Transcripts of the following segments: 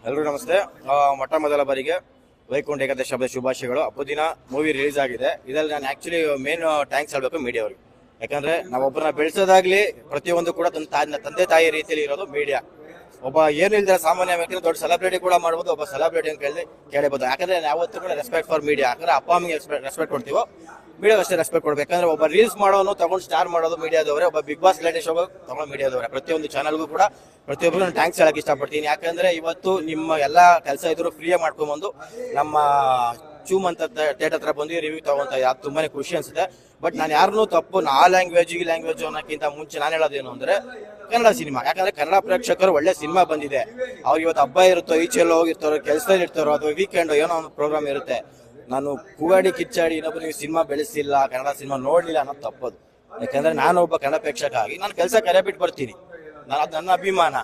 ಎಲ್ರಿಗೂ ನಮಸ್ತೆ. ಮೊಟ್ಟ ಮೊದಲ ಬಾರಿಗೆ ವೈಕುಂಠ ಏಕಾದಶಿ ಹಬ್ಬದ ಶುಭಾಶಯಗಳು. ಹಬ್ಬದ ದಿನ ಮೂವಿ ರಿಲೀಸ್ ಆಗಿದೆ. ಇದರಲ್ಲಿ ನಾನು ಆಕ್ಚುಲಿ ಮೇನ್ ಥ್ಯಾಂಕ್ಸ್ ಹೇಳಬೇಕು ಮೀಡಿಯಾ ಅವ್ರಿಗೆ. ಯಾಕಂದ್ರೆ ನಾವೊಬ್ಬರನ್ನ ಬೆಳೆಸೋದಾಗ್ಲಿ ಪ್ರತಿಯೊಂದು ಕೂಡ ತಂದೆ ತಾಯಿ ರೀತಿಯಲ್ಲಿ ಇರೋದು ಮೀಡಿಯಾ. ಒಬ್ಬ ಏನು ಇಲ್ದಿರ ಸಾಮಾನ್ಯ ವ್ಯಕ್ತಿ ದೊಡ್ಡ ಸೆಲೆಬ್ರಿಟಿ ಕೂಡ ಮಾಡ್ಬೋದು, ಒಬ್ಬ ಸೆಲೆಬ್ರಿಟಿ ಅಂತ ಕೇಳಬಹುದು. ಯಾಕಂದ್ರೆ ಯಾವತ್ತೂ ಕೂಡ ರೆಸ್ಪೆಕ್ಟ್ ಫಾರ್ ಮೀಡಿಯಾ. ಯಾಕಂದ್ರೆ ಅಪ್ಪ ಅಮ್ಮಗೆ ರೆಸ್ಪೆಕ್ಟ್ ಕೊಡ್ತೀವೋ ಮೀಡಿಯಾ ಅಷ್ಟೇ ರೆಸ್ಪೆಕ್ಟ್ ಕೊಡ್ಬೇಕು. ಯಾಕಂದ್ರೆ ಒಬ್ಬ ರೀಲ್ಸ್ ಮಾಡೋನು ತಗೊಂಡು ಸ್ಟಾರ್ ಮಾಡೋದು ಮೀಡಿಯಾದವರೇ, ಒಬ್ಬ ಬಿಗ್ ಬಾಸ್ ರಿಯಾಲಿಟಿ ಶೋ ತಗೊಂಡು ಮೀಡಿಯಾದವರೇ. ಪ್ರತಿಯೊಂದು ಚಾನಲ್ಗೂ ಕೂಡ ಪ್ರತಿಯೊಬ್ಬರು ನಾನು ಥ್ಯಾಂಕ್ಸ್ ಹೇಳಕ್ ಇಷ್ಟಪಡ್ತೀನಿ. ಯಾಕಂದ್ರೆ ಇವತ್ತು ನಿಮ್ಮ ಎಲ್ಲಾ ಕೆಲಸ ಇದ್ರು ಫ್ರೀಯಾಗಿ ಮಾಡ್ಕೊಂಡ್ಬಂದು ನಮ್ಮ ಚೂಮ್ ಅಂತ ಥಿಯೇಟರ್ ಹತ್ರ ಬಂದು ರಿವ್ಯೂ ತಗೊಂತ ಅದು ತುಂಬಾನೇ ಖುಷಿ ಅನ್ಸುತ್ತೆ. ಬಟ್ ನಾನು ಯಾರನ್ನೂ ತಪ್ಪು ಆ ಲ್ಯಾಂಗ್ವೇಜ್ ಈ ಲ್ಯಾಂಗ್ವೇಜ್ ಅನ್ನೋಕ್ಕಿಂತ ಮುಂಚೆ ನಾನು ಹೇಳೋದೇನು ಅಂದ್ರೆ ಕನ್ನಡ ಸಿನಿಮಾ. ಯಾಕಂದ್ರೆ ಕನ್ನಡ ಪ್ರೇಕ್ಷಕರು ಒಳ್ಳೆ ಸಿನಿಮಾ ಬಂದಿದೆ. ಅವ್ರಿಗೆ ಇವತ್ತು ಹಬ್ಬ ಇರುತ್ತೋ, ಈಚೆಲ್ಲ ಹೋಗಿರ್ತಾರೋ, ಕೆಲಸದಲ್ಲಿ ಇರ್ತಾರೋ, ಅಥವಾ ವೀಕೆಂಡ್ ಏನೋ ಒಂದು ಪ್ರೋಗ್ರಾಮ್ ಇರುತ್ತೆ. ನಾನು ಕೂಗಾಡಿ ಕಿಚ್ಚಾಡಿ ಇನ್ನೊಬ್ಬರು ನೀವು ಸಿನಿಮಾ ಬೆಳೆಸಿಲ್ಲ, ಕನ್ನಡ ಸಿನಿಮಾ ನೋಡ್ಲಿಲ್ಲ ಅನ್ನೋದು ತಪ್ಪದು. ಯಾಕಂದ್ರೆ ನಾನು ಒಬ್ಬ ಕನ್ನಡ ಪ್ರೇಕ್ಷಕ ಆಗಿ ನಾನು ಕೆಲಸ ಕರೆ ಬಿಟ್ಟು ಬರ್ತೀನಿ. ಅದು ನನ್ನ ಅಭಿಮಾನ.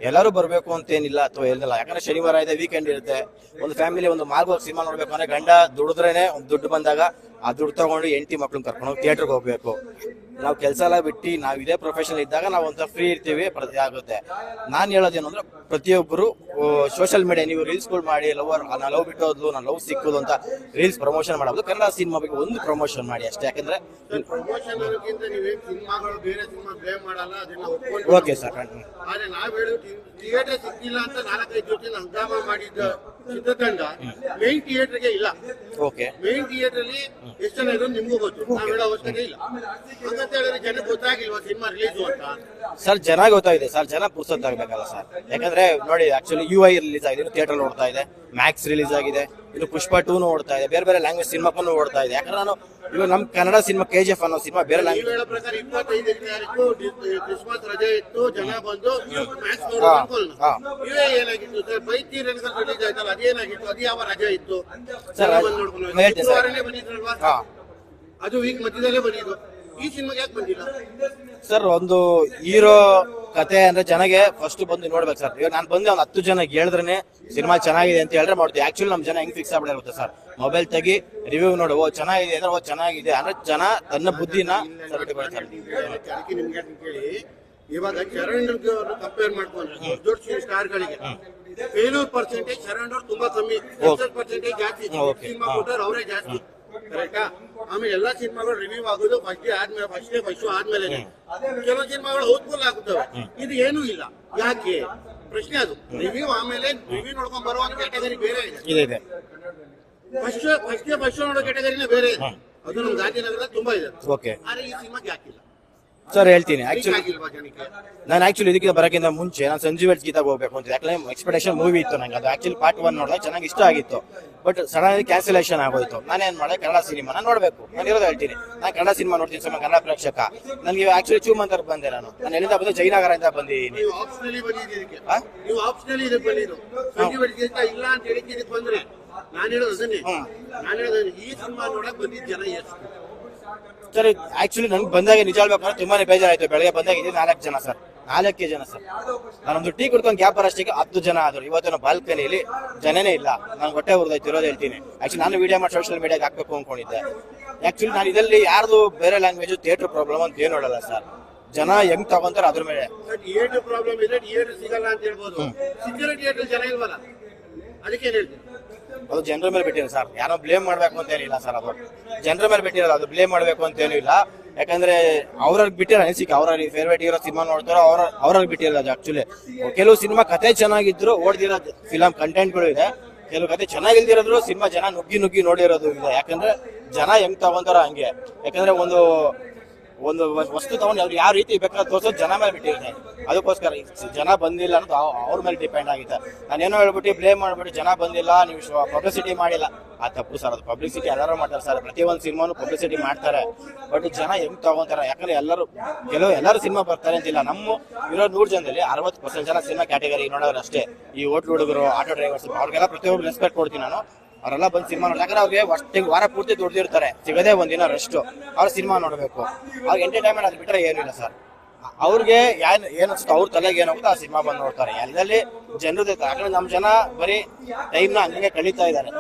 ಎಲ್ಲರೂ ಬರಬೇಕು ಅಂತೇನಿಲ್ಲ ಅಥವಾ ಏನಿಲ್ಲ. ಯಾಕಂದ್ರೆ ಶನಿವಾರ ಇದೆ, ವೀಕೆಂಡ್ ಇರುತ್ತೆ. ಒಂದು ಫ್ಯಾಮಿಲಿ ಒಂದು ಮಾರ್ಗೋಗಿ ಸಿನಿಮಾ ನೋಡ್ಬೇಕು ಅಂದ್ರೆ ಗಂಡ ದುಡಿದ್ರೇನೆ ಒಂದು ದುಡ್ಡು ಬಂದಾಗ ಆ ದುಡ್ಡು ತಗೊಂಡು ಹೆಂಡತಿ ಮಕ್ಳನ್ನ ಕರ್ಕೊಂಡು ಥಿಯೇಟರ್ಗೆ ಹೋಗ್ಬೇಕು. ನಾವು ಕೆಲಸ ಎಲ್ಲ ಬಿಟ್ಟು ನಾವು ಇದೇ ಪ್ರೊಫೆಷನ್ ಇದ್ದಾಗ ನಾವು ಒಂಥರ ಫ್ರೀ ಇರ್ತೀವಿ ಆಗುತ್ತೆ. ನಾನು ಹೇಳೋದೇನು ಅಂದ್ರೆ ಪ್ರತಿಯೊಬ್ಬರು ಸೋಷಿಯಲ್ ಮೀಡಿಯಾ ನೀವು ರೀಲ್ಸ್ಗಳು ಮಾಡಿ ನಾನು ಲವ್ ಬಿಟ್ಟೋದ್ಲು, ನಾನು ಲವ್ ಸಿಕ್ಕೋದು ಅಂತ ರೀಲ್ಸ್ ಪ್ರಮೋಷನ್ ಮಾಡೋದು. ಕನ್ನಡ ಸಿನಿಮಾ ಬಗ್ಗೆ ಒಂದು ಪ್ರಮೋಷನ್ ಮಾಡಿ ಅಷ್ಟೇ. ಯಾಕಂದ್ರೆ ಓಕೆ ಸರ್, ಥಿಯೇಟರ್ ಸಿಕ್ಕಿಲ್ಲ ಅಂತ 4-5 ಜೊತೆ ಹಂಗಾಮ ಮಾಡಿದ್ದ ಚಿತ್ರತಂಡ ಮೇನ್ ಥಿಯೇಟರ್ಗೆ ಇಲ್ಲ. ಓಕೆ, ಮೇನ್ ಥಿಯೇಟರ್ ಅಲ್ಲಿ ಎಷ್ಟು ಜನ ಇರೋದು ನಿಮ್ಗೂ ಗೊತ್ತು, ನಾವ್ ಹೇಳೋ ಅವಶ್ಯಕತೆ ಇಲ್ಲ. ಹಂಗಂತ ಹೇಳಿದ್ರೆ ಜನಕ್ಕೆ ಗೊತ್ತಾಗಿಲ್ವಾ ಸಿನಿಮಾ ರಿಲೀಸ್ ಅಂತ? ಸರ್ ಜನ ಗೊತ್ತಾಗಿದೆ ಸರ್, ಜನ ಪುರ್ಸೊತ್ತಾಗಬೇಕಲ್ಲ ಸರ್. ಯಾಕಂದ್ರೆ ನೋಡಿ, ಆಕ್ಚುಲಿ UI ರಿಲೀಸ್ ಆಗಿದೆ, ಥಿಯೇಟರ್ ಓಡ್ತಾ ಇದೆ. ಮ್ಯಾಕ್ಸ್ ರಿಲೀಸ್ ಆಗಿದೆ, ಇನ್ನು ಪುಷ್ಪ 2 ಓಡ್ತಾ ಇದೆ, ಬೇರೆ ಬೇರೆ ಲ್ಯಾಂಗ್ವೇಜ್ ಸಿನಿಮಾಕ್ಕೂ ಓಡ್ತಾ ಇದೆ. ಯಾಕಂದ್ರೆ ನಾನು ಇವಾಗ ನಮ್ ಕನ್ನಡ ಸಿನಿಮಾ KGF ಅನ್ನೋ ಸಿನಿಮಾ ಬೇರೆ ಲ್ಯಾಂಗ್ವೇಜ್ ಹೇಳೋ ಪ್ರಕಾರ 25ನೇ ತಾರೀಕು ಕ್ರಿಸ್ಮಸ್ ರಜೆ ಇತ್ತು, ಜನ ಬಂದು ಮ್ಯಾಚ್ ನೋಡೋದು. ಏನಾಗಿತ್ತು ಸರ್, ಬೈತೀರ್ ರಿಲೀಸ್ ಆಯ್ತಲ್ಲ, ಅದೇನಾಗಿತ್ತು? ಅದು ಯಾವ ರಜೆ ಇತ್ತು ಸರ್? ಬಂದಿದ್ರಲ್ವಾ, ಅದು ವೀಕ್ ಮಧ್ಯದಲ್ಲೇ ಬಂದಿದ್ದು. ಈ ಸಿನಿಮಾಗೆ ಯಾಕೆ ಬಂದಿಲ್ಲ ಸರ್? ಒಂದು ಹೀರೋ ಕತೆ ಅಂದ್ರೆ ಜನಗೆ ಫಸ್ಟ್ ಬಂದು ನೋಡ್ಬೇಕು ಸರ್. ಇವಾಗ ನಾನು ಬಂದು ಒಂದು 10 ಜನಕ್ಕೆ ಹೇಳಿದ್ರೆ ಸಿನಿಮಾ ಚೆನ್ನಾಗಿದೆ ಅಂತ ಹೇಳಿದ್ರೆ ಮಾಡ್ತೀವಿ. ಆಕ್ಚುಲಿ ನಮ್ ಜನ ಹೆಂಗ್ ಫಿಕ್ಸ್ ಆಗ್ಬಿಡುತ್ತೆ ಸರ್, ಮೊಬೈಲ್ ತೆಗಿ ರಿವ್ಯೂ ನೋಡಿ, ಓ ಚೆನ್ನಾಗಿದೆ ಅಂದ್ರೆ ಓ ಚೆನ್ನಾಗಿದೆ ಅಂದ್ರೆ ಜನ ತನ್ನ ಬುದ್ಧಿನ ಕೇಳಿ. ಇವಾಗ ಚರಣ್ ಕಂಪೇರ್ ಮಾಡ್ಕೊಂಡ್ರೆ ದೊಡ್ಡ ಸ್ಟಾರ್ ಗಳಿಗೆ ಫೇಲ್ಯೂರ್ ಪರ್ಸೆಂಟೇಜ್ ಚರಣ್ ಅವ್ರು ತುಂಬಾ ಕಮ್ಮಿ, ಪರ್ಸೆಂಟೇಜ್ ಜಾಸ್ತಿ. ಸಿನಿಮಾ ಕೊಟ್ಟವ್ರು ಅವರೇ ಜಾಸ್ತಿ, ಕರೆಕ್ಟಾ? ಆಮೇಲೆ ಎಲ್ಲಾ ಸಿನಿಮಾಗಳು ರಿವ್ಯೂ ಆಗೋದು ಫಸ್ಟ್ ಆದ್ಮೇಲೆ. ಕೆಲವು ಸಿನಿಮಾಗಳು ಹೌಸ್ಫುಲ್ ಆಗುತ್ತವೆ, ಇದು ಏನೂ ಇಲ್ಲ. ಯಾಕೆ ಪ್ರಶ್ನೆ ಅದು. ರಿವ್ಯೂ ಆಮೇಲೆ ರಿವ್ಯೂ ನೋಡ್ಕೊಂಡ್ ಬರುವ ಕ್ಯಾಟಗರಿ ಬೇರೆ ಇದೆ. ಫಸ್ಟ್ ನೋಡೋ ಕ್ಯಾಟಗರಿನೇ ಬೇರೆ ಇದೆ. ಅದು ನಮ್ ಗಾಂಧಿನಗರ ತುಂಬಾ ಇದೆ. ಆದ್ರೆ ಈ ಸಿನಿಮಾಗೆ ಯಾಕಿಲ್ಲ ಸರ್? ಹೇಳ್ತೀನಿ. ನಾನು ಆಕ್ಚುಲಿ ಇದಕ್ಕೆ ಬರೋಕ್ಕಿಂತ ಮುಂಚೆ ನಾನು ಸಂಜೀವ್ ಗೀತಾಗ ಹೋಗ್ಬೇಕು ಅಂತ, ಯಾಕಂದ್ರೆ ಎಕ್ಸ್ಪೆಕ್ಟೇಷನ್ ಮೂವಿ ಇತ್ತು ನಂಗೆ. ಅದು ಆಕ್ಚುಲಿ ಪಾರ್ಟ್ 1 ನೋಡಿದಾಗ ಚೆನ್ನಾಗಿ ಇಷ್ಟ ಆಗಿತ್ತು. ಬಟ್ ಸಡನ್ಲಿ ಕ್ಯಾನ್ಸಲೇಷನ್ ಆಗೋಯ್ತು. ನಾನೇನ್ ಮಾಡಿದೆ, ಕನ್ನಡ ಸಿನಿಮಾ ನಾನು ನೋಡ್ಬೇಕು. ನಾನು ಇರೋದು ಹೇಳ್ತೀನಿ, ನಾನು ಕನ್ನಡ ಸಿನಿಮಾ ನೋಡ್ತೀನಿ ಸರ್, ಕನ್ನಡ ಪ್ರೇಕ್ಷಕ. ನನಗೆ ಆಕ್ಚುಲಿ ಚೂಮ್ ಅಂತ ಬಂದೆ. ನಾನು ಎಲ್ಲಿಂದ ಬಂದು ಜಯನಗರ ಇಂದ ಬಂದಿದ್ದೀನಿ. ಇಲ್ಲ ಅಂತ ಹೇಳಿಕ್ಕೆ ಬಂದ್ರೆ ನಾನು ಹೇಳೋದು ಈ ಸಿನಿಮಾ ನೋಡಕ್ ಬಂದಿದ್ದ ಜನ ಎಷ್ಟು ಸರ್? ಆಕ್ಚುಲಿ ನನ್ಗೆ ಬಂದಾಗ ನಿಜ ಹೇಳ್ಬೇಕಂದ್ರೆ ತುಂಬಾನೇ ಬೇಜಾರಾಯ್ತು. ಬೆಳಗ್ಗೆ ಬಂದಾಗ ಇದೆ 4 ಜನ ಸರ್, 4 ಜನ ಸರ್. ನಾನೊಂದು ಟೀ ಕುಡ್ಕೊಂಡು ಕ್ಯಾಬ್ ಬರೋಷ್ಟಿಗೆ 10 ಜನ ಆದ್ರು. ಇವತ್ತು ಬಾಲ್ಕನಿಲಿ ಜನನೇ ಇಲ್ಲ. ನಾನು ಹೊಟ್ಟೆ ಉರ್ದಾಯ್ತು ಇರೋದು ಹೇಳ್ತೀನಿ. ಆಕ್ಚುಲಿ ನಾನು ವಿಡಿಯೋ ಮಾಡಿ ಸೋಷಿಯಲ್ ಮೀಡಿಯಾಗೆ ಹಾಕ್ಬೇಕು ಅನ್ಕೊಂಡಿದ್ದೆ. ಆಕ್ಚುಲಿ ನಾನು ಇದರಲ್ಲಿ ಯಾರ್ದು ಬೇರೆ ಲ್ಯಾಂಗ್ವೇಜ್ ಥಿಯೇಟರ್ ಪ್ರಾಬ್ಲಮ್ ಅಂತ ಏನು ನೋಡಲ್ಲ ಸರ್. ಜನ ಹೆಂಗ್ ತಗೊಂತಾರೆ ಅದ್ರ ಮೇಲೆ. ಥಿಯೇಟರ್ ಪ್ರಾಬ್ಲಮ್ ಇದೆ, ಥಿಯೇಟರ್ ಸಿಗಲ್ಲ ಅಂತ ಹೇಳ್ಬೋದು. ಸಿಕ್ಕಿರೋ ಥಿಯೇಟರ್ ಜನ ಇಲ್ವಲ್ಲ, ಅದಕ್ಕೆ ಹೇಳ್ತೀನಿ. ಅದು ಜನರ ಮೇಲೆ ಬಿಟ್ಟಿರೋ ಸರ್, ಯಾರೋ ಬ್ಲೇಮ್ ಮಾಡ್ಬೇಕು ಅಂತ ಏನಿಲ್ಲ ಸರ್. ಅದು ಜನರ ಮೇಲೆ ಬಿಟ್ಟಿರೋದು, ಅದು ಬ್ಲೇಮ್ ಮಾಡ್ಬೇಕು ಅಂತ ಏನೂ ಇಲ್ಲ. ಯಾಕಂದ್ರೆ ಅವ್ರಿಗೆ ಬಿಟ್ಟಿರೋ ಅನಿಸಿಕೆ, ಅವ್ರ ಫೇವ್ರೇಟ್ ಇರೋ ಸಿನಿಮಾ ನೋಡ್ತಾರೋ ಅವ್ರಿಗೆ ಬಿಟ್ಟಿರೋದು. ಆಕ್ಚುಲಿ ಕೆಲವು ಸಿನಿಮಾ ಕತೆ ಚೆನ್ನಾಗಿದ್ರು ಓಡ್ದಿರೋ ಫಿಲಂ ಕಂಟೆಂಟ್ಗಳು ಇದೆ. ಕೆಲವು ಕತೆ ಚೆನ್ನಾಗಿಲ್ದಿರೋದ್ರು ಸಿನಿಮಾ ಜನ ನುಗ್ಗಿ ನೋಡಿರೋದು ಇದೆ. ಯಾಕಂದ್ರೆ ಜನ ಹೆಂಗ್ ತಗೊಂತಾರೋ ಹಂಗೆ. ಯಾಕಂದ್ರೆ ಒಂದು ವಸ್ತು ತಗೊಂಡು ಅವ್ರು ಯಾವ ರೀತಿ ಬೇಕಾದ್ರೆ ತೋರ್ಸೋದು ಜನ ಮೇಲೆ ಬಿಟ್ಟಿರುತ್ತೆ. ಅದಕ್ಕೋಸ್ಕರ ಜನ ಬಂದಿಲ್ಲ ಅನ್ನೋದು ಅವ್ರ ಮೇಲೆ ಡಿಪೆಂಡ್ ಆಗುತ್ತೆ. ನಾನೇನೋ ಹೇಳ್ಬಿಟ್ಟು ಬ್ಲೇಮ್ ಮಾಡ್ಬಿಟ್ಟು ಜನ ಬಂದಿಲ್ಲ, ನೀವು ಪಬ್ಲಿಸಿಟಿ ಮಾಡಿಲ್ಲ, ಆ ತಪ್ಪು ಸರ್. ಅದು ಪಬ್ಲಿಸಿಟಿ ಎಲ್ಲರೂ ಮಾಡ್ತಾರೆ ಸರ್, ಪ್ರತಿಯೊಂದು ಸಿನಿಮಾನು ಪಬ್ಲಿಸಿಟಿ ಮಾಡ್ತಾರೆ. ಬಟ್ ಜನ ಹೆಂಗ್ ತಗೊಂತಾರೆ, ಯಾಕಂದ್ರೆ ಎಲ್ಲರೂ ಸಿನಿಮಾ ಬರ್ತಾರೆ ಅಂತಿಲ್ಲ. ನಮ್ಮ ಇರೋ 100 ಜನದಲ್ಲಿ 60% ಜನ ಸಿನಿಮಾ ಕ್ಯಾಟಗರಿ ನೋಡೋರು ಅಷ್ಟೇ. ಈ ಹೋಟ್ಲ್ ಹುಡುಗರು, ಆಟೋ ಡ್ರೈವರ್ಸ್, ಅವ್ರಿಗೆಲ್ಲ ಪ್ರತಿಯೊಬ್ಬರು ರೆಸ್ಪೆಕ್ಟ್ ಕೊಡ್ತೀನಿ ನಾನು. ಅವರೆಲ್ಲ ಬಂದು ಸಿನಿಮಾ ನೋಡಿ, ಯಾಕಂದ್ರೆ ಅವ್ರಿಗೆ ವಾರ ಪೂರ್ತಿ ದುಡ್ದಿರ್ತಾರೆ, ಸಿಗದೆ ಒಂದಿನ ರೆಸ್ಟ್. ಅವ್ರ ಸಿನಿಮಾ ನೋಡ್ಬೇಕು, ಅವ್ರಿಗೆ ಎಂಟರ್ಟೈನ್ಮೆಂಟ್ ಅದು ಬಿಟ್ಟರೆ ಏನೂ ಇಲ್ಲ ಸರ್. ಅವ್ರಿಗೆ ಏನ್ ಅನ್ಸುತ್ತೆ, ಅವ್ರ ತಲೆಗೆ ಏನಾಗುತ್ತೆ ಆ ಸಿನಿಮಾ ಬಂದು ನೋಡ್ತಾರೆ. ಎಲ್ಲಲ್ಲಿ ಜನರು. ಯಾಕಂದ್ರೆ ನಮ್ಮ ಜನ ಬರೀ ಟೈಮ್ನ ಹಂಗೆ ಕಳೀತಾ ಇದ್ದಾರೆ.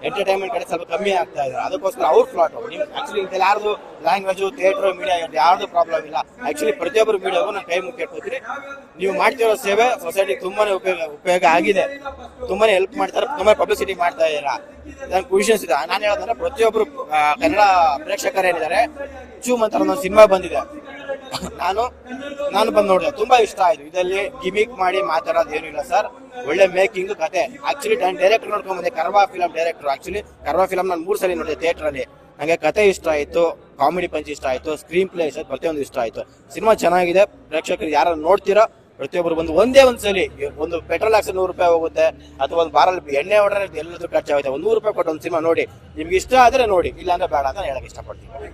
ಎಂಟರ್ಟೈನ್ಮೆಂಟ್ ಕಡೆ ಸ್ವಲ್ಪ ಕಮ್ಮಿ ಆಗ್ತಾ ಇದೆ. ಅದಕ್ಕೋಸ್ಕರ ಅವ್ರ ಫ್ಲಾಟ್. ನಿಮ್ ಆಕ್ಚುಲಿ ಇದೆಲ್ಲ ಯಾರ್ದು ಲ್ಯಾಂಗ್ವೇಜ್ ಥಿಯೇಟರ್ ಮೀಡಿಯಾ ಯಾರ್ದು ಪ್ರಾಬ್ಲಮ್ ಇಲ್ಲ. ಆಕ್ಚುಲಿ ಪ್ರತಿಯೊಬ್ಬರು ಮೀಡಿಯಾಗೂ ನಾನು ಕೈ ಮುಗಿಟ್ಕೊತೀನಿ. ನೀವು ಮಾಡ್ತಿರೋ ಸೇವೆ ಸೊಸೈಟಿಗೆ ತುಂಬಾನೇ ಉಪಯೋಗ ಆಗಿದೆ. ತುಂಬಾನೇ ಹೆಲ್ಪ್ ಮಾಡ್ತಾರೆ, ತುಂಬಾ ಪಬ್ಲಿಸಿಟಿ ಮಾಡ್ತಾ ಇದ್ದೀರಾ. ನನ್ ಖುಷಿ ಅನ್ಸಿದೆ. ನಾನು ಹೇಳೋದಂದ್ರೆ ಪ್ರತಿಯೊಬ್ರು ಕನ್ನಡ ಪ್ರೇಕ್ಷಕರೇನಿದ್ದಾರೆ, ಚೂಮ್ ಅಂತ ಒಂದು ಸಿನಿಮಾ ಬಂದಿದೆ, ನಾನು ಬಂದು ನೋಡಿದೆ, ತುಂಬಾ ಇಷ್ಟ ಆಯ್ತು. ಇದರಲ್ಲಿ ಗಿಮಿಕ್ ಮಾಡಿ ಮಾತಾಡೋದು ಏನು ಇಲ್ಲ ಸರ್, ಒಳ್ಳೆ ಮೇಕಿಂಗ್ ಕತೆ. ಆಕ್ಚುಲಿ ನಾನು ಡೈರೆಕ್ಟರ್ ನೋಡ್ಕೊಂಡ್ ಬಂದೆ, Karva film director. Actually Karva film ನಾನು 3 ಸಲ ನೋಡಿದೆ ಥಿಯೇಟರ್ ಅಲ್ಲಿ. ನಂಗೆ ಕತೆ ಇಷ್ಟ ಆಯ್ತು, ಕಾಮಿಡಿ ಪಂಚ್ ಇಷ್ಟ ಆಯ್ತು, ಸ್ಕ್ರೀನ್ ಪ್ಲೇ ಇಷ್ಟ, ಪ್ರತಿಯೊಂದು ಇಷ್ಟ ಆಯ್ತು. ಸಿನಿಮಾ ಚೆನ್ನಾಗಿದೆ. ಪ್ರೇಕ್ಷಕರು ಯಾರು ನೋಡ್ತೀರೋ ಪ್ರತಿಯೊಬ್ಬರು ಬಂದು ಒಂದೇ ಒಂದ್ಸಲಿ, ಒಂದು ಪೆಟ್ರೋಲ್ ಹಾಕ್ಸಿ 100 ರೂಪಾಯಿ ಹೋಗುತ್ತೆ, ಅಥವಾ ಒಂದು ಬಾರಲ್ಲಿ ಎಣ್ಣೆ ಹೊಡ್ರೆ ಎಲ್ಲದೂ ಖರ್ಚಾಗುತ್ತೆ. 100 ರೂಪಾಯಿ ಕೊಟ್ಟು ಒಂದು ಸಿನಿಮಾ ನೋಡಿ, ನಿಮ್ಗೆ ಇಷ್ಟ ಆದ್ರೆ ನೋಡಿ, ಇಲ್ಲ ಅಂದ್ರೆ ಬೇಡ ಅಂತ ಹೇಳಕ್ ಇಷ್ಟಪಡ್ತೀನಿ.